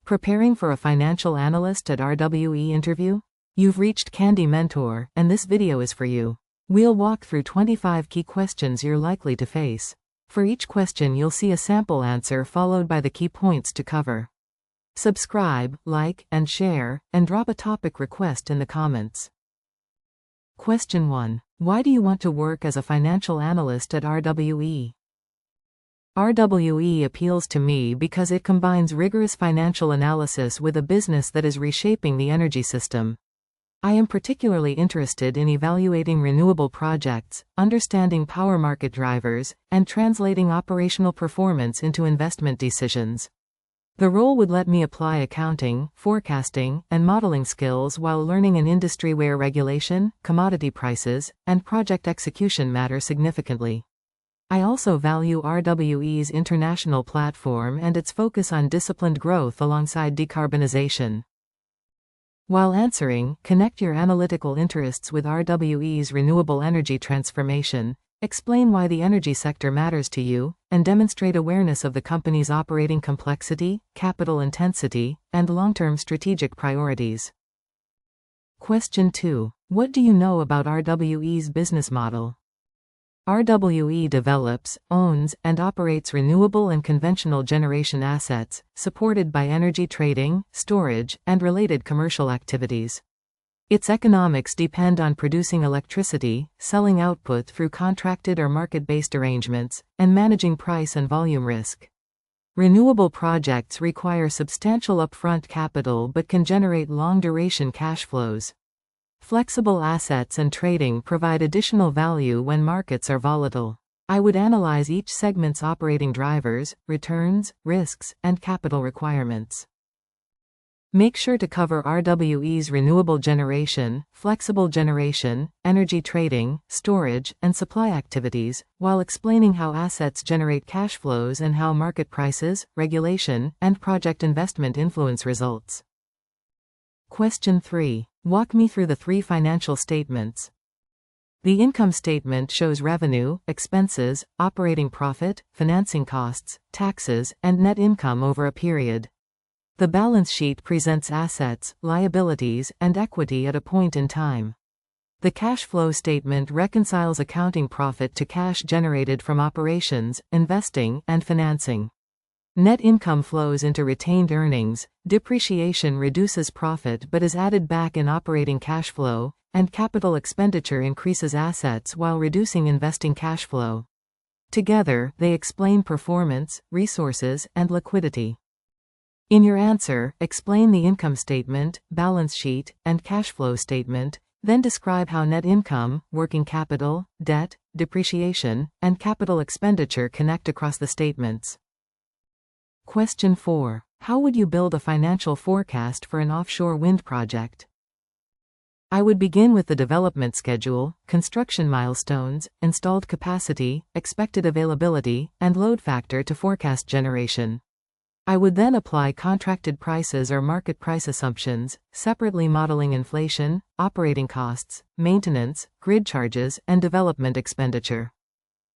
Preparing for a financial analyst at RWE interview? You've reached Candy Mentor, and this video is for you. We'll walk through 25 key questions you're likely to face. For each question you'll see a sample answer followed by the key points to cover. Subscribe, like, and share, and drop a topic request in the comments. Question 1. Why do you want to work as a financial analyst at RWE? RWE appeals to me because it combines rigorous financial analysis with a business that is reshaping the energy system. I am particularly interested in evaluating renewable projects, understanding power market drivers, and translating operational performance into investment decisions. The role would let me apply accounting, forecasting, and modeling skills while learning an industry where regulation, commodity prices, and project execution matter significantly. I also value RWE's international platform and its focus on disciplined growth alongside decarbonization. While answering, connect your analytical interests with RWE's renewable energy transformation, explain why the energy sector matters to you, and demonstrate awareness of the company's operating complexity, capital intensity, and long-term strategic priorities. Question 2. What do you know about RWE's business model? RWE develops, owns, and operates renewable and conventional generation assets, supported by energy trading, storage, and related commercial activities. Its economics depend on producing electricity, selling output through contracted or market-based arrangements, and managing price and volume risk. Renewable projects require substantial upfront capital but can generate long-duration cash flows. Flexible assets and trading provide additional value when markets are volatile. I would analyze each segment's operating drivers, returns, risks, and capital requirements. Make sure to cover RWE's renewable generation, flexible generation, energy trading, storage, and supply activities, while explaining how assets generate cash flows and how market prices, regulation, and project investment influence results. Question 3. Walk me through the 3 financial statements. The income statement shows revenue, expenses, operating profit, financing costs, taxes, and net income over a period. The balance sheet presents assets, liabilities, and equity at a point in time. The cash flow statement reconciles accounting profit to cash generated from operations, investing, and financing. Net income flows into retained earnings, depreciation reduces profit but is added back in operating cash flow, and capital expenditure increases assets while reducing investing cash flow. Together, they explain performance, resources, and liquidity. In your answer, explain the income statement, balance sheet, and cash flow statement, then describe how net income, working capital, debt, depreciation, and capital expenditure connect across the statements. Question 4. How would you build a financial forecast for an offshore wind project? I would begin with the development schedule, construction milestones, installed capacity, expected availability, and load factor to forecast generation. I would then apply contracted prices or market price assumptions, separately modeling inflation, operating costs, maintenance, grid charges, and development expenditure.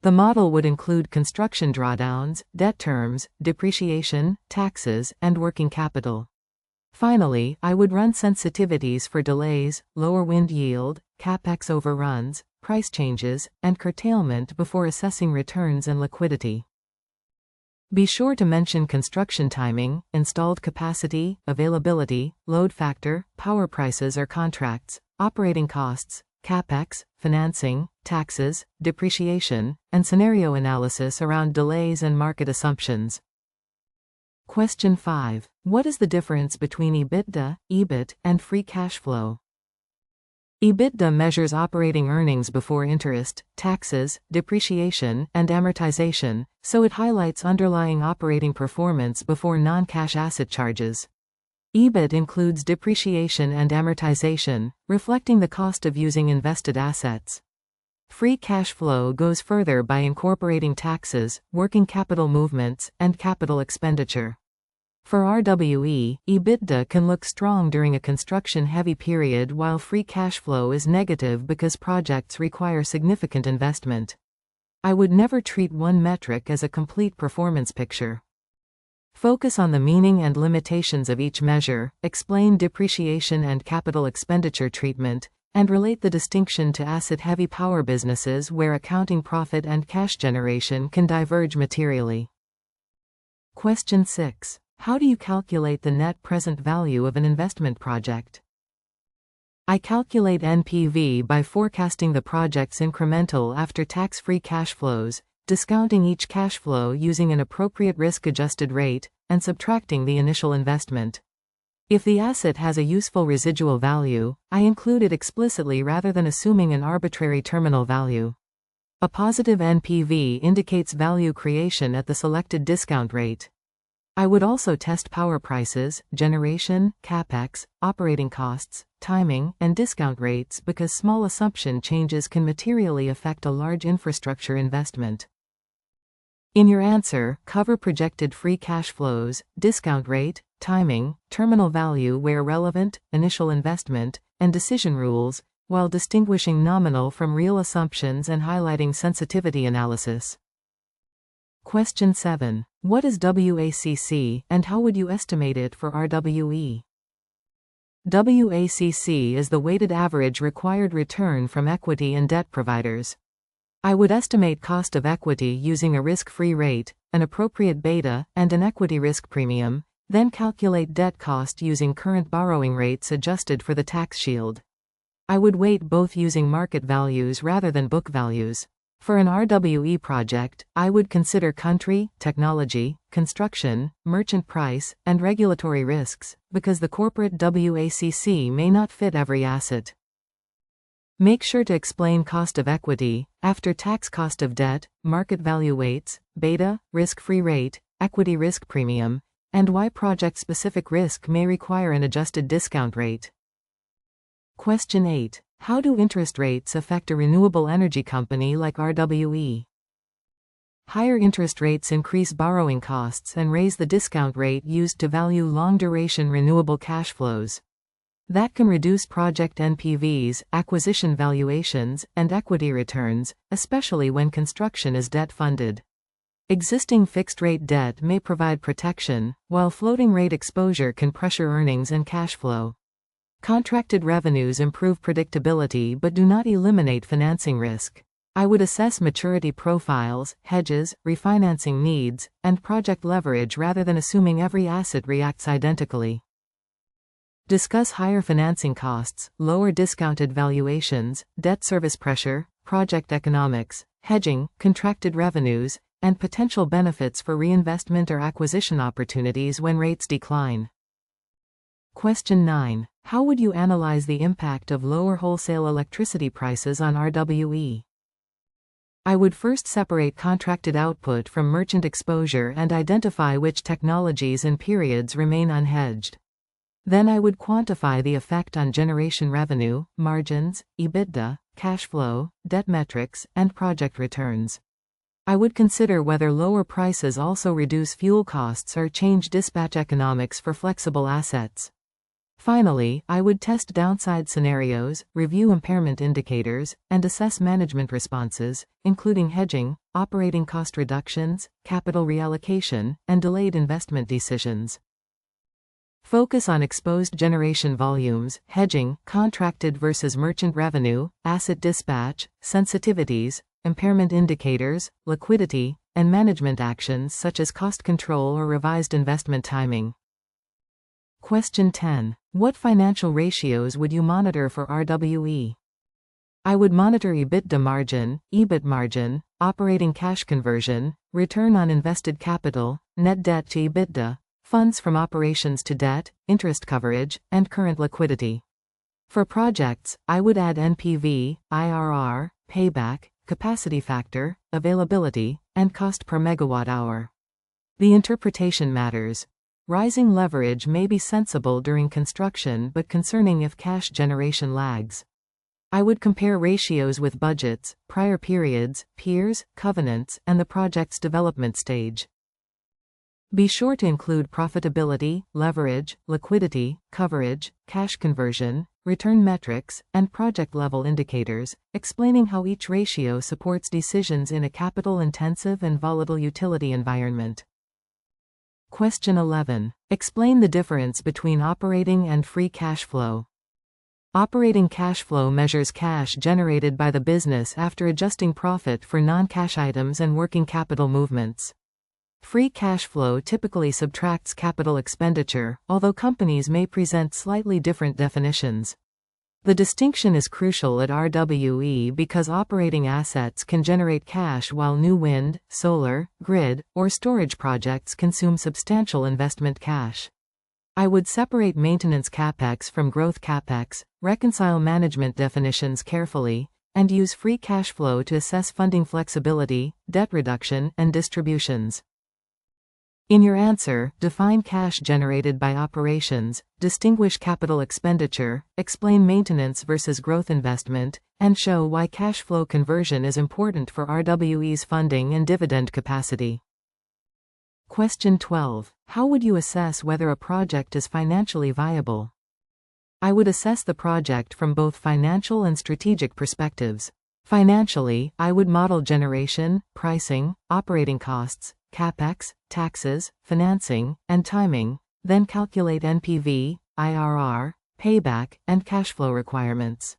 The model would include construction drawdowns, debt terms, depreciation, taxes, and working capital. Finally, I would run sensitivities for delays, lower wind yield, capex overruns, price changes, and curtailment before assessing returns and liquidity. Be sure to mention construction timing, installed capacity, availability, load factor, power prices or contracts, operating costs, capex, financing, taxes, depreciation, and scenario analysis around delays and market assumptions. Question 5. What is the difference between EBITDA, EBIT, and free cash flow? EBITDA measures operating earnings before interest, taxes, depreciation, and amortization, so it highlights underlying operating performance before non-cash asset charges. EBIT includes depreciation and amortization, reflecting the cost of using invested assets. Free cash flow goes further by incorporating taxes, working capital movements, and capital expenditure. For RWE, EBITDA can look strong during a construction-heavy period while free cash flow is negative because projects require significant investment. I would never treat one metric as a complete performance picture. Focus on the meaning and limitations of each measure, explain depreciation and capital expenditure treatment, and relate the distinction to asset-heavy power businesses where accounting profit and cash generation can diverge materially. Question 6. How do you calculate the net present value of an investment project? I calculate NPV by forecasting the project's incremental after-tax free cash flows, discounting each cash flow using an appropriate risk-adjusted rate, and subtracting the initial investment. If the asset has a useful residual value, I include it explicitly rather than assuming an arbitrary terminal value. A positive NPV indicates value creation at the selected discount rate. I would also test power prices, generation, capex, operating costs, timing, and discount rates because small assumption changes can materially affect a large infrastructure investment. In your answer, cover projected free cash flows, discount rate, timing, terminal value where relevant, initial investment, and decision rules, while distinguishing nominal from real assumptions and highlighting sensitivity analysis. Question 7. What is WACC, and how would you estimate it for RWE? WACC is the weighted average required return from equity and debt providers. I would estimate cost of equity using a risk-free rate, an appropriate beta, and an equity risk premium, then calculate debt cost using current borrowing rates adjusted for the tax shield. I would weight both using market values rather than book values. For an RWE project, I would consider country, technology, construction, merchant price, and regulatory risks, because the corporate WACC may not fit every asset. Make sure to explain cost of equity, after-tax cost of debt, market value weights, beta, risk-free rate, equity risk premium, and why project-specific risk may require an adjusted discount rate. Question 8. How do interest rates affect a renewable energy company like RWE? Higher interest rates increase borrowing costs and raise the discount rate used to value long-duration renewable cash flows. That can reduce project NPVs, acquisition valuations, and equity returns, especially when construction is debt-funded. Existing fixed-rate debt may provide protection, while floating-rate exposure can pressure earnings and cash flow. Contracted revenues improve predictability but do not eliminate financing risk. I would assess maturity profiles, hedges, refinancing needs, and project leverage rather than assuming every asset reacts identically. Discuss higher financing costs, lower discounted valuations, debt service pressure, project economics, hedging, contracted revenues, and potential benefits for reinvestment or acquisition opportunities when rates decline. Question 9. How would you analyze the impact of lower wholesale electricity prices on RWE? I would first separate contracted output from merchant exposure and identify which technologies and periods remain unhedged. Then I would quantify the effect on generation revenue, margins, EBITDA, cash flow, debt metrics, and project returns. I would consider whether lower prices also reduce fuel costs or change dispatch economics for flexible assets. Finally, I would test downside scenarios, review impairment indicators, and assess management responses, including hedging, operating cost reductions, capital reallocation, and delayed investment decisions. Focus on exposed generation volumes, hedging, contracted versus merchant revenue, asset dispatch, sensitivities, impairment indicators, liquidity, and management actions such as cost control or revised investment timing. Question 10. What financial ratios would you monitor for RWE? I would monitor EBITDA margin, EBIT margin, operating cash conversion, return on invested capital, net debt to EBITDA, funds from operations to debt, interest coverage, and current liquidity. For projects, I would add NPV, IRR, payback, capacity factor, availability, and cost per megawatt hour. The interpretation matters. Rising leverage may be sensible during construction but concerning if cash generation lags. I would compare ratios with budgets, prior periods, peers, covenants, and the project's development stage. Be sure to include profitability, leverage, liquidity, coverage, cash conversion, return metrics, and project-level indicators, explaining how each ratio supports decisions in a capital-intensive and volatile utility environment. Question 11. Explain the difference between operating and free cash flow. Operating cash flow measures cash generated by the business after adjusting profit for non-cash items and working capital movements. Free cash flow typically subtracts capital expenditure, although companies may present slightly different definitions. The distinction is crucial at RWE because operating assets can generate cash while new wind, solar, grid, or storage projects consume substantial investment cash. I would separate maintenance capex from growth capex, reconcile management definitions carefully, and use free cash flow to assess funding flexibility, debt reduction, and distributions. In your answer, define cash generated by operations, distinguish capital expenditure, explain maintenance versus growth investment, and show why cash flow conversion is important for RWE's funding and dividend capacity. Question 12. How would you assess whether a project is financially viable? I would assess the project from both financial and strategic perspectives. Financially, I would model generation, pricing, operating costs, capex, taxes, financing, and timing, then calculate NPV, IRR, payback, and cash flow requirements.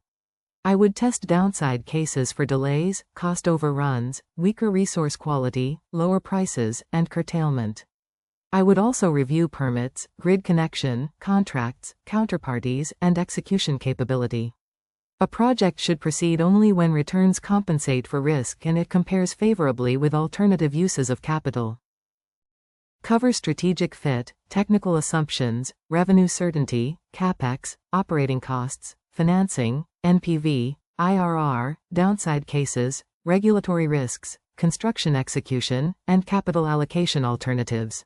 I would test downside cases for delays, cost overruns, weaker resource quality, lower prices, and curtailment. I would also review permits, grid connection, contracts, counterparties, and execution capability. A project should proceed only when returns compensate for risk and it compares favorably with alternative uses of capital. Cover strategic fit, technical assumptions, revenue certainty, capex, operating costs, financing, NPV, IRR, downside cases, regulatory risks, construction execution, and capital allocation alternatives.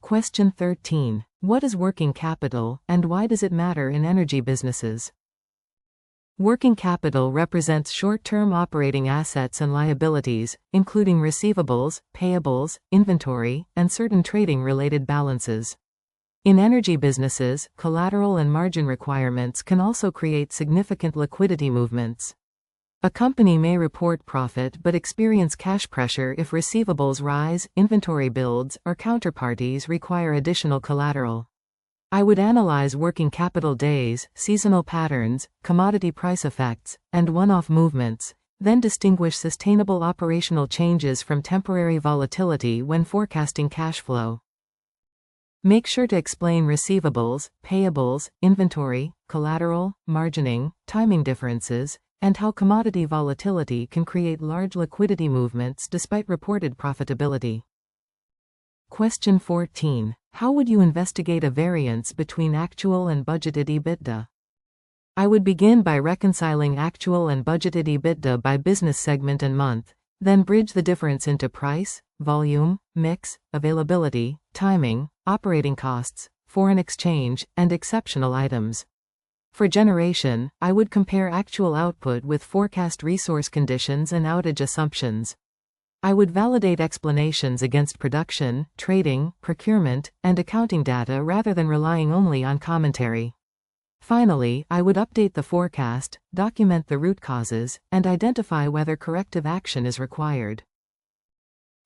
Question 13. What is working capital, and why does it matter in energy businesses? Working capital represents short-term operating assets and liabilities, including receivables, payables, inventory, and certain trading-related balances. In energy businesses, collateral and margin requirements can also create significant liquidity movements. A company may report profit but experience cash pressure if receivables rise, inventory builds, or counterparties require additional collateral. I would analyze working capital days, seasonal patterns, commodity price effects, and one-off movements, then distinguish sustainable operational changes from temporary volatility when forecasting cash flow. Make sure to explain receivables, payables, inventory, collateral, margining, timing differences, and how commodity volatility can create large liquidity movements despite reported profitability. Question 14. How would you investigate a variance between actual and budgeted EBITDA? I would begin by reconciling actual and budgeted EBITDA by business segment and month, then bridge the difference into price, volume, mix, availability, timing, operating costs, foreign exchange, and exceptional items. For generation, I would compare actual output with forecast resource conditions and outage assumptions. I would validate explanations against production, trading, procurement, and accounting data rather than relying only on commentary. Finally, I would update the forecast, document the root causes, and identify whether corrective action is required.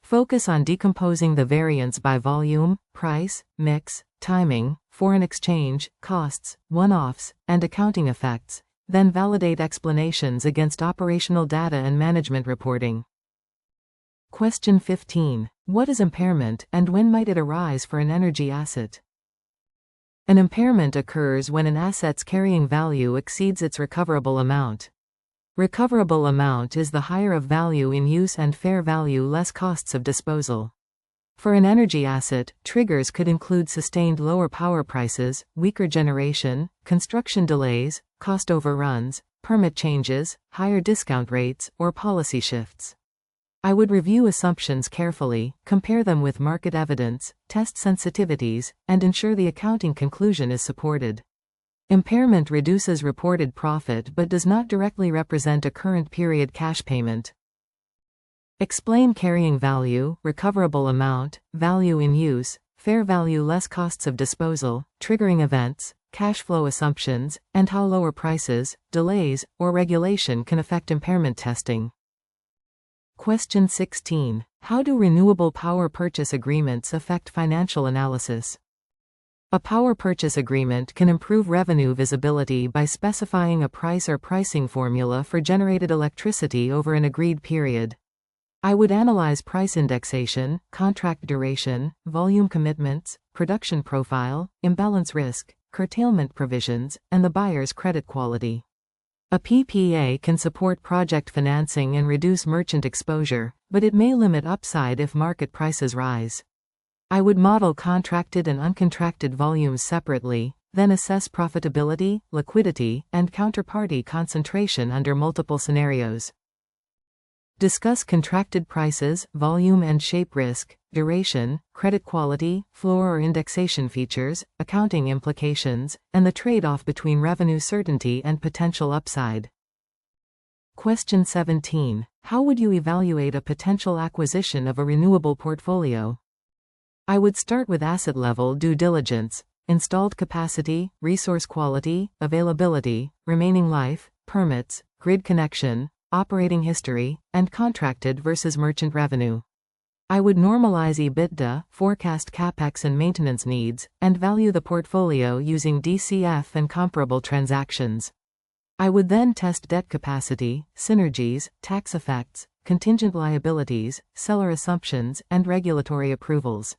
Focus on decomposing the variance by volume, price, mix, timing, foreign exchange, costs, one-offs, and accounting effects, then validate explanations against operational data and management reporting. Question 15. What is impairment, and when might it arise for an energy asset? An impairment occurs when an asset's carrying value exceeds its recoverable amount. Recoverable amount is the higher of value in use and fair value less costs of disposal. For an energy asset, triggers could include sustained lower power prices, weaker generation, construction delays, cost overruns, permit changes, higher discount rates, or policy shifts. I would review assumptions carefully, compare them with market evidence, test sensitivities, and ensure the accounting conclusion is supported. Impairment reduces reported profit but does not directly represent a current period cash payment. Explain carrying value, recoverable amount, value in use, fair value less costs of disposal, triggering events, cash flow assumptions, and how lower prices, delays, or regulation can affect impairment testing. Question 16. How do renewable power purchase agreements affect financial analysis? A power purchase agreement can improve revenue visibility by specifying a price or pricing formula for generated electricity over an agreed period. I would analyze price indexation, contract duration, volume commitments, production profile, imbalance risk, curtailment provisions, and the buyer's credit quality. A PPA can support project financing and reduce merchant exposure, but it may limit upside if market prices rise. I would model contracted and uncontracted volumes separately, then assess profitability, liquidity, and counterparty concentration under multiple scenarios. Discuss contracted prices, volume and shape risk, duration, credit quality, floor or indexation features, accounting implications, and the trade-off between revenue certainty and potential upside. Question 17. How would you evaluate a potential acquisition of a renewable portfolio? I would start with asset-level due diligence, installed capacity, resource quality, availability, remaining life, permits, grid connection, operating history, and contracted versus merchant revenue. I would normalize EBITDA, forecast capex and maintenance needs, and value the portfolio using DCF and comparable transactions. I would then test debt capacity, synergies, tax effects, contingent liabilities, seller assumptions, and regulatory approvals.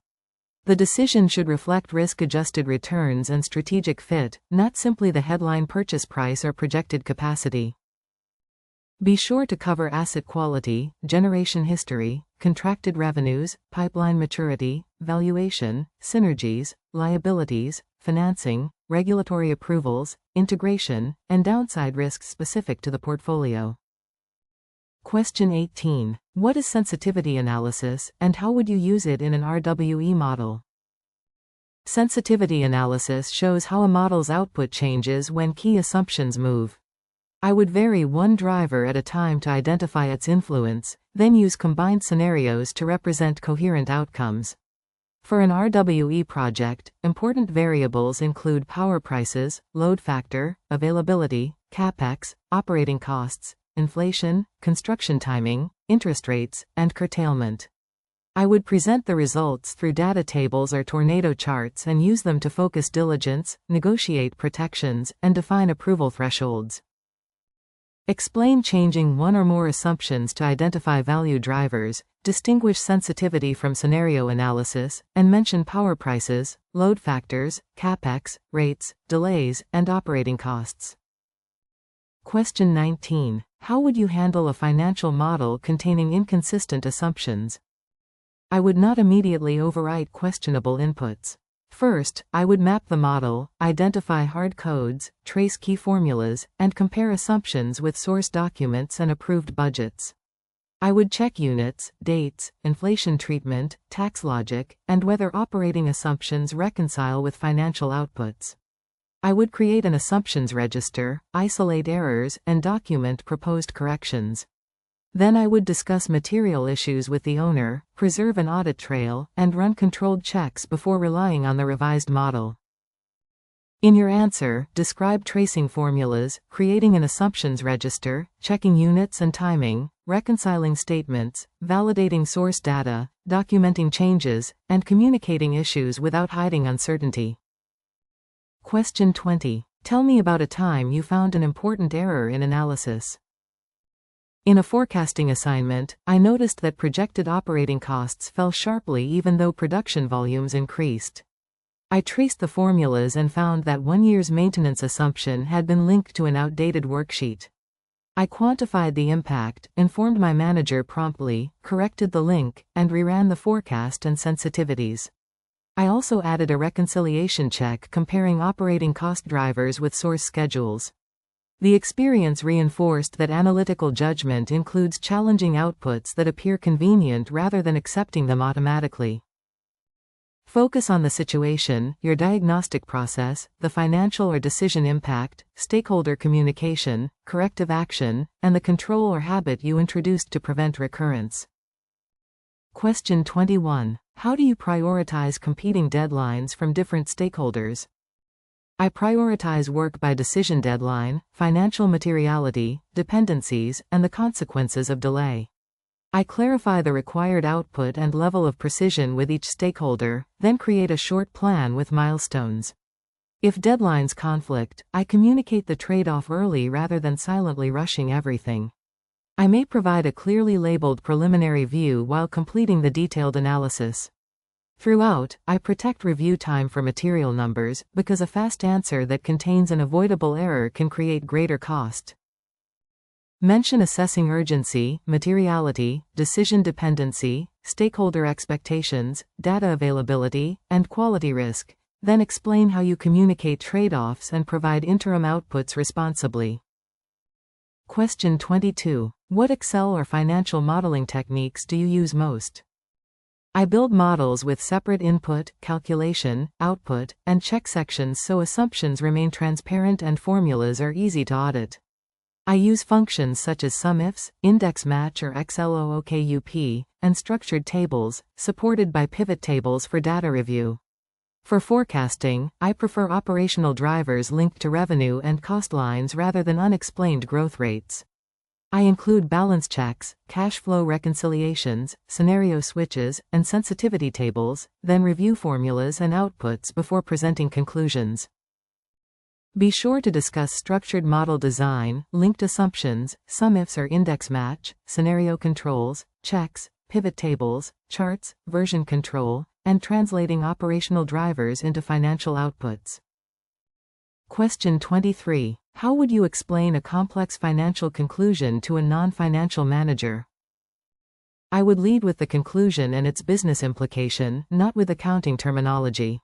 The decision should reflect risk-adjusted returns and strategic fit, not simply the headline purchase price or projected capacity. Be sure to cover asset quality, generation history, contracted revenues, pipeline maturity, valuation, synergies, liabilities, financing, regulatory approvals, integration, and downside risks specific to the portfolio. Question 18. What is sensitivity analysis, and how would you use it in an RWE model? Sensitivity analysis shows how a model's output changes when key assumptions move. I would vary one driver at a time to identify its influence, then use combined scenarios to represent coherent outcomes. For an RWE project, important variables include power prices, load factor, availability, capex, operating costs, inflation, construction timing, interest rates, and curtailment. I would present the results through data tables or tornado charts and use them to focus diligence, negotiate protections, and define approval thresholds. Explain changing one or more assumptions to identify value drivers, distinguish sensitivity from scenario analysis, and mention power prices, load factors, capex, rates, delays, and operating costs. Question 19. How would you handle a financial model containing inconsistent assumptions? I would not immediately overwrite questionable inputs. First, I would map the model, identify hard codes, trace key formulas, and compare assumptions with source documents and approved budgets. I would check units, dates, inflation treatment, tax logic, and whether operating assumptions reconcile with financial outputs. I would create an assumptions register, isolate errors, and document proposed corrections. Then I would discuss material issues with the owner, preserve an audit trail, and run controlled checks before relying on the revised model. In your answer, describe tracing formulas, creating an assumptions register, checking units and timing, reconciling statements, validating source data, documenting changes, and communicating issues without hiding uncertainty. Question 20. Tell me about a time you found an important error in analysis. In a forecasting assignment, I noticed that projected operating costs fell sharply even though production volumes increased. I traced the formulas and found that 1 year's maintenance assumption had been linked to an outdated worksheet. I quantified the impact, informed my manager promptly, corrected the link, and reran the forecast and sensitivities. I also added a reconciliation check comparing operating cost drivers with source schedules. The experience reinforced that analytical judgment includes challenging outputs that appear convenient rather than accepting them automatically. Focus on the situation, your diagnostic process, the financial or decision impact, stakeholder communication, corrective action, and the control or habit you introduced to prevent recurrence. Question 21. How do you prioritize competing deadlines from different stakeholders? I prioritize work by decision deadline, financial materiality, dependencies, and the consequences of delay. I clarify the required output and level of precision with each stakeholder, then create a short plan with milestones. If deadlines conflict, I communicate the trade-off early rather than silently rushing everything. I may provide a clearly labeled preliminary view while completing the detailed analysis. Throughout, I protect review time for material numbers, because a fast answer that contains an avoidable error can create greater cost. Mention assessing urgency, materiality, decision dependency, stakeholder expectations, data availability, and quality risk. Then explain how you communicate trade-offs and provide interim outputs responsibly. Question 22. What Excel or financial modeling techniques do you use most? I build models with separate input, calculation, output, and check sections so assumptions remain transparent and formulas are easy to audit. I use functions such as SUMIFs, index match or XLOOKUP, and structured tables, supported by pivot tables for data review. For forecasting, I prefer operational drivers linked to revenue and cost lines rather than unexplained growth rates. I include balance checks, cash flow reconciliations, scenario switches, and sensitivity tables, then review formulas and outputs before presenting conclusions. Be sure to discuss structured model design, linked assumptions, SUMIFs or index match, scenario controls, checks, pivot tables, charts, version control, and translating operational drivers into financial outputs. Question 23. How would you explain a complex financial conclusion to a non-financial manager? I would lead with the conclusion and its business implication, not with accounting terminology.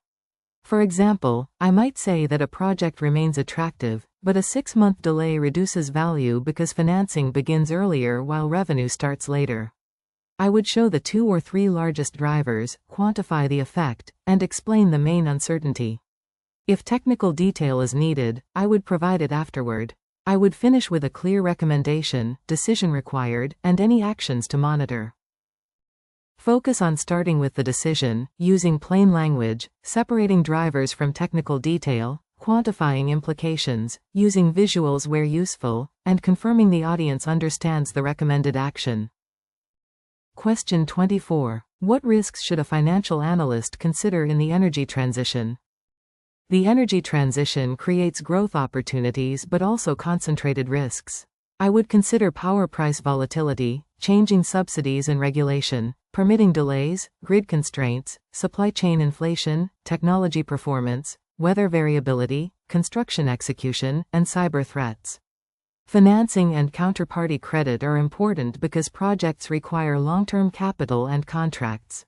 For example, I might say that a project remains attractive, but a 6-month delay reduces value because financing begins earlier while revenue starts later. I would show the 2 or 3 largest drivers, quantify the effect, and explain the main uncertainty. If technical detail is needed, I would provide it afterward. I would finish with a clear recommendation, decision required, and any actions to monitor. Focus on starting with the decision, using plain language, separating drivers from technical detail, quantifying implications, using visuals where useful, and confirming the audience understands the recommended action. Question 24. What risks should a financial analyst consider in the energy transition? The energy transition creates growth opportunities but also concentrated risks. I would consider power price volatility, changing subsidies and regulation, permitting delays, grid constraints, supply chain inflation, technology performance, weather variability, construction execution, and cyber threats. Financing and counterparty credit are important because projects require long-term capital and contracts.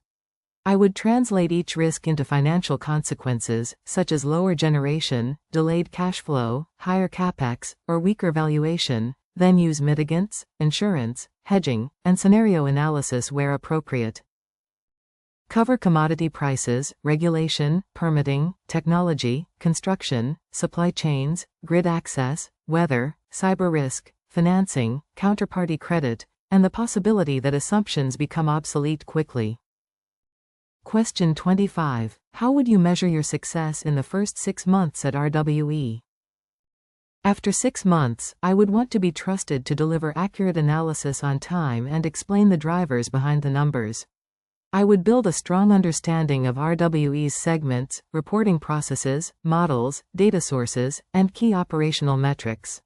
I would translate each risk into financial consequences, such as lower generation, delayed cash flow, higher capex, or weaker valuation, then use mitigants, insurance, hedging, and scenario analysis where appropriate. Cover commodity prices, regulation, permitting, technology, construction, supply chains, grid access, weather, cyber risk, financing, counterparty credit, and the possibility that assumptions become obsolete quickly. Question 25. How would you measure your success in the first 6 months at RWE? After 6 months, I would want to be trusted to deliver accurate analysis on time and explain the drivers behind the numbers. I would build a strong understanding of RWE's segments, reporting processes, models, data sources, and key operational metrics.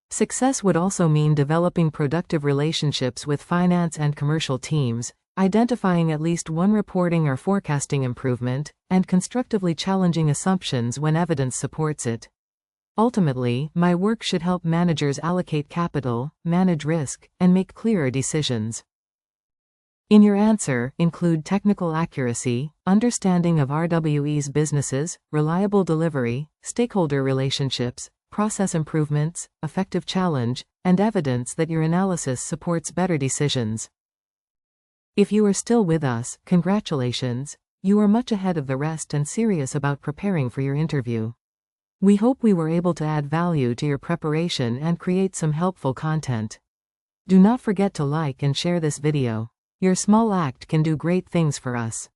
Success would also mean developing productive relationships with finance and commercial teams, identifying at least one reporting or forecasting improvement, and constructively challenging assumptions when evidence supports it. Ultimately, my work should help managers allocate capital, manage risk, and make clearer decisions. In your answer, include technical accuracy, understanding of RWE's businesses, reliable delivery, stakeholder relationships, process improvements, effective challenge, and evidence that your analysis supports better decisions. If you are still with us, congratulations, you are much ahead of the rest and serious about preparing for your interview. We hope we were able to add value to your preparation and create some helpful content. Do not forget to like and share this video. Your small act can do great things for us.